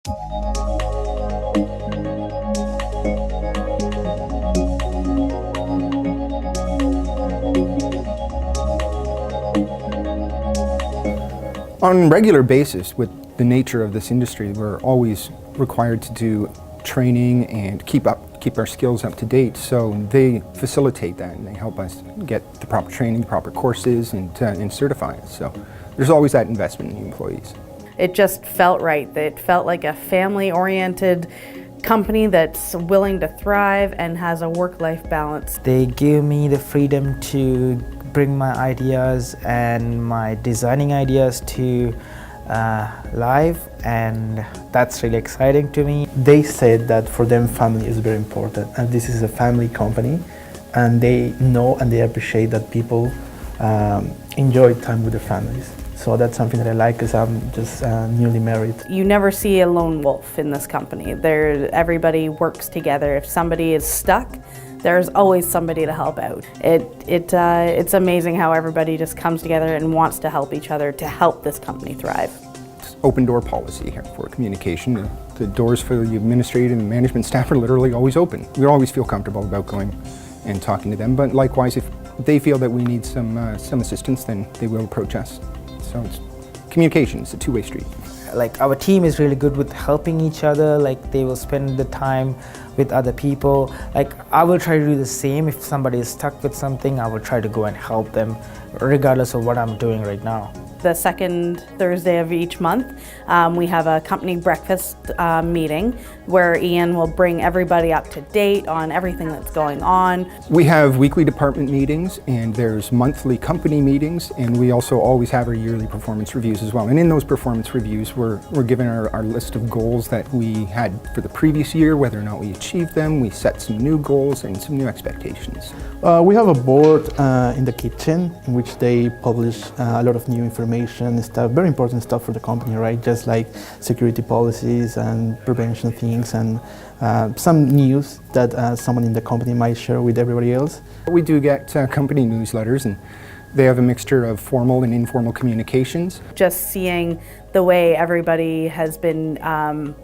On a regular basis, with the nature of this industry, we're always required to do training and keep our skills up to date. So they facilitate that and they help us get the proper training, proper courses, and certify us. So there's always that investment in the employees. It just felt right. It felt like a family-oriented company that's willing to thrive and has a work-life balance. They give me the freedom to bring my ideas and my designing ideas to live, and that's really exciting to me. They said that for them family is very important, and this is a family company, and they know and they appreciate that people enjoy time with their families. So that's something that I like, because I'm just newly married. You never see a lone wolf in this company. Everybody works together. If somebody is stuck, there's always somebody to help out. It's amazing how everybody just comes together and wants to help each other to help this company thrive. It's open door policy here for communication. The doors for the administrative and management staff are literally always open. We always feel comfortable about going and talking to them, but likewise, if they feel that we need some assistance, then they will approach us. So it's communication, it's a two-way street. Like, our team is really good with helping each other. Like, they will spend the time with other people. Like, I will try to do the same. If somebody is stuck with something, I will try to go and help them, regardless of what I'm doing right now. The second Thursday of each month, we have a company breakfast meeting where Ian will bring everybody up to date on everything that's going on. We have weekly department meetings, and there's monthly company meetings, and we also always have our yearly performance reviews as well. And in those performance reviews, we're given our list of goals that we had for the previous year, whether or not we achieved them. We set some new goals and some new expectations. We have a board in the kitchen in which they publish a lot of new information stuff, very important stuff for the company, right? Just like security policies and prevention things, and some news that someone in the company might share with everybody else. We do get company newsletters, and they have a mixture of formal and informal communications. Just seeing the way everybody has been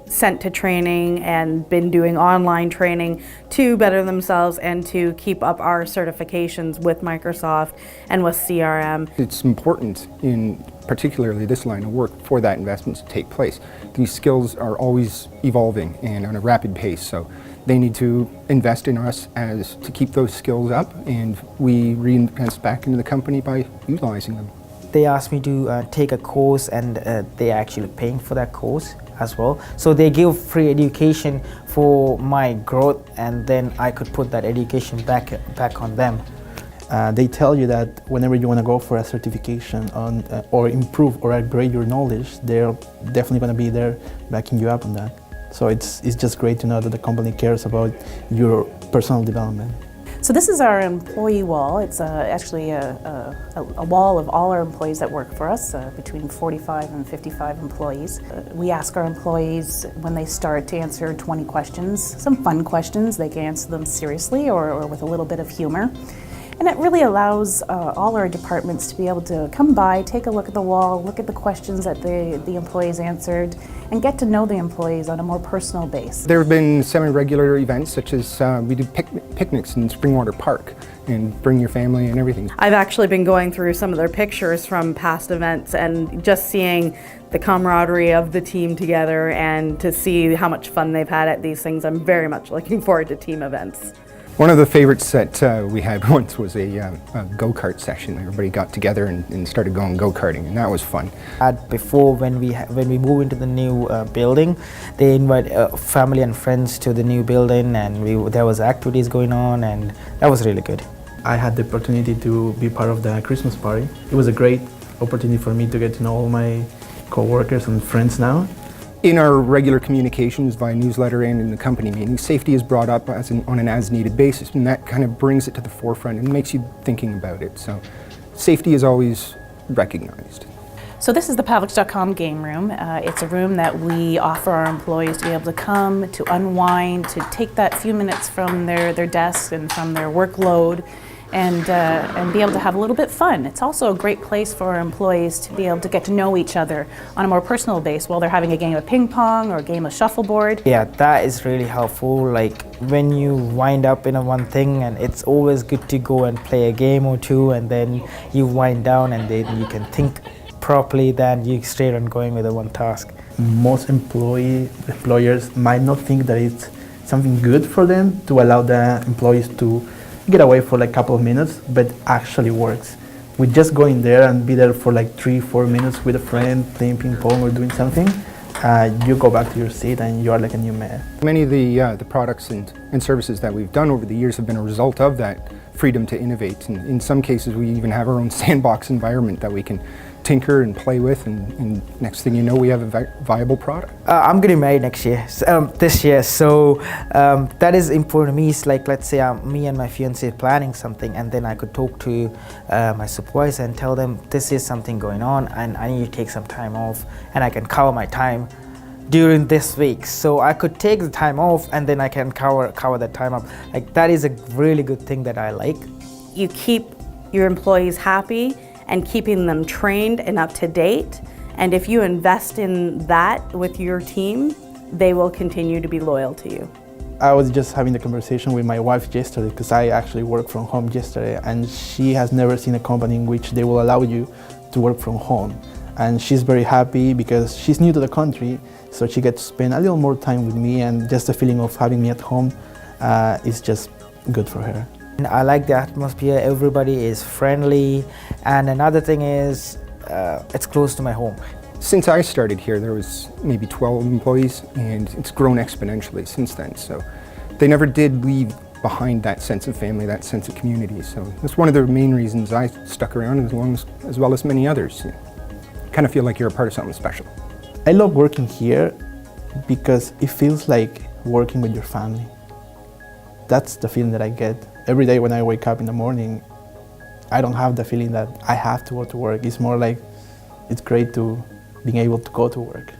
sent to training and been doing online training to better themselves and to keep up our certifications with Microsoft and with CRM. It's important in particularly this line of work for that investment to take place. These skills are always evolving and on a rapid pace, so they need to invest in us to keep those skills up, and we reinvest back into the company by utilizing them. They asked me to take a course, and they're actually paying for that course as well. So they give free education for my growth, and then I could put that education back on them. They tell you that whenever you want to go for a certification on, or improve or upgrade your knowledge, they're definitely going to be there backing you up on that. So it's just great to know that the company cares about your personal development. So this is our employee wall. It's actually a wall of all our employees that work for us, between 45 and 55 employees. We ask our employees when they start to answer 20 questions, some fun questions. They can answer them seriously or with a little bit of humor. And it really allows all our departments to be able to come by, take a look at the wall, look at the questions that the employees answered, and get to know the employees on a more personal base. There have been semi-regular events such as we do picnics in Springwater Park, and bring your family and everything. I've actually been going through some of their pictures from past events and just seeing the camaraderie of the team together and to see how much fun they've had at these things. I'm very much looking forward to team events. One of the favorites that we had once was a go-kart session. Everybody got together and started going go-karting, and that was fun. Before, when we move into the new building, they invite family and friends to the new building, and there was activities going on, and that was really good. I had the opportunity to be part of the Christmas party. It was a great opportunity for me to get to know all my co-workers and friends now. In our regular communications via newsletter and in the company meetings, safety is brought up on an as-needed basis, and that kind of brings it to the forefront and makes you thinking about it. So safety is always recognized. So this is the Pavlikscom game room. It's a room that we offer our employees to be able to come, to unwind, to take that few minutes from their desk and from their workload and be able to have a little bit fun. It's also a great place for our employees to be able to get to know each other on a more personal base while they're having a game of ping pong or a game of shuffleboard. Yeah, that is really helpful. Like when you wind up in a one thing, and it's always good to go and play a game or two, and then you wind down and then you can think properly, than you straight on going with the one task. Most employers might not think that it's something good for them to allow the employees to get away for like a couple of minutes, but actually works. With just going there and be there for like 3-4 minutes with a friend, playing ping pong or doing something, you go back to your seat and you are like a new man. Many of the products and services that we've done over the years have been a result of that freedom to innovate. And in some cases, we even have our own sandbox environment that we can tinker and play with, and next thing you know, we have a viable product. I'm getting married next year, this year, so that is important to me. It's like, let's say me and my fiance planning something, and then I could talk to my supervisor and tell them this is something going on and I need to take some time off, and I can cover my time during this week. So I could take the time off and then I can cover that time up. Like, that is a really good thing that I like. You keep your employees happy and keeping them trained and up to date. And if you invest in that with your team, they will continue to be loyal to you. I was just having the conversation with my wife yesterday, because I actually worked from home yesterday, and she has never seen a company in which they will allow you to work from home. And she's very happy because she's new to the country, so she gets to spend a little more time with me, and just the feeling of having me at home is just good for her. I like the atmosphere, everybody is friendly, and another thing is it's close to my home. Since I started here, there was maybe 12 employees, and it's grown exponentially since then. So they never did leave behind that sense of family, that sense of community. So that's one of the main reasons I stuck around, as well as many others. You kind of feel like you're a part of something special. I love working here because it feels like working with your family. That's the feeling that I get. Every day when I wake up in the morning, I don't have the feeling that I have to go to work. It's more like it's great to being able to go to work.